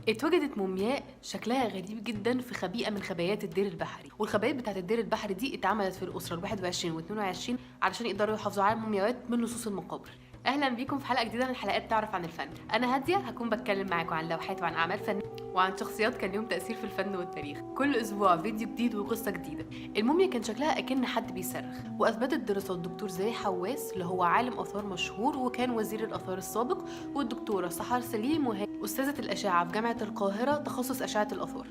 اتوجدت مومياء شكلها غريب جدا في خبيئة من خبايات الدير البحري، والخبايات بتاعت الدير البحري دي اتعملت في الأسرة ال 21 و 22 علشان يقدروا يحافظوا على المومياوات من لصوص المقابر. اهلا بيكم في حلقة جديدة من حلقات تعرف عن الفن. انا هادية، هكون بتكلم معاكم عن لوحات وعن اعمال فن وعن شخصيات كان لهم تأثير في الفن والتاريخ. كل اسبوع فيديو جديد وقصة جديدة. الموميا كان شكلها اكن حد بيصرخ، واثبتت دراسات دكتور زاهي حواس اللي هو عالم اثار مشهور وكان وزير الاثار السابق، والدكتورة سحر سليم وهي أستاذة الأشعة في جامعة القاهرة تخصص أشعة الآثار،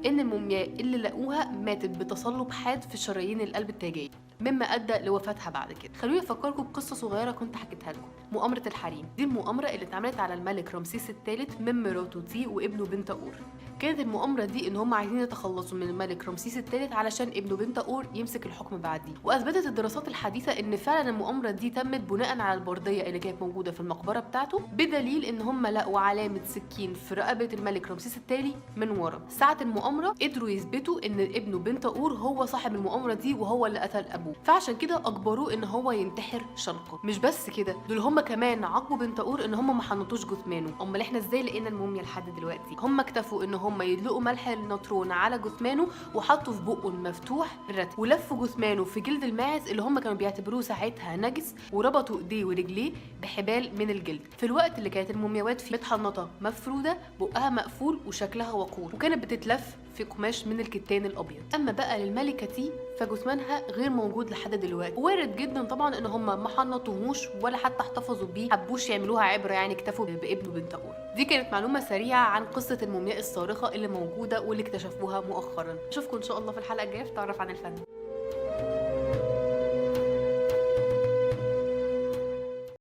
إن المومياء اللي لقوها ماتت بتصلب حاد في شرايين القلب التاجية، مما أدى لوفاتها بعد كده. خلوني أفكركم بقصة صغيرة كنت حكيتها لكم، مؤامرة الحريم. دي المؤامرة اللي اتعملت على الملك رمسيس الثالث من مراته تي وابنه بنتاور. كانت المؤامرة دي إن هم عايزين يتخلصوا من الملك رمسيس الثالث علشان ابنه بنتاور يمسك الحكم بعديه. وأثبتت الدراسات الحديثة إن فعلا المؤامرة دي تمت بناء على البردية اللي كانت موجودة في المقبرة بتاعته، بدليل إن هم لقوا علامة سكين في رقبة الملك رمسيس الثاني من ورا. ساعة المؤامرة قدروا يثبتوا إن ابنه بنتاور هو صاحب المؤامرة دي وهو اللي قتل أبوه، فعشان كده أجبروه إن هو ينتحر شنقه. مش بس كده، دول هم كمان عاقبوا بنتاور إن هم ما حنطوش جثمانه. أمال إحنا إزاي لقينا الموميا لحد دلوقتي؟ هم اكتفوا إن هم يدلقوا ملح النطرون على جثمانه وحطوا في بقه المفتوح الرتب، ولفوا جثمانه في جلد الماعز اللي هم كانوا بيعتبروه ساعتها نجس، وربطوا ايديه ورجليه بحبال من الجلد، في الوقت اللي كانت المومياوات فيه متحنطه مفروده، بقها مقفول وشكلها وقور، وكانت بتتلف في قماش من الكتان الابيض. اما بقى للملكه تي فجثمانها غير موجود لحد دلوقتي، وارد جدا طبعا ان هم ما حنطوهوش ولا حتى احتفظوا بيه، حبوش يعملوها عبره يعني، اكتفوا بابنه بنتاور. دي كانت معلومه سريعه عن قصه المومياء الصارخه اللي موجوده واللي اكتشفوها مؤخرا. اشوفكم ان شاء الله في الحلقه الجايه في تعرف عن الفن.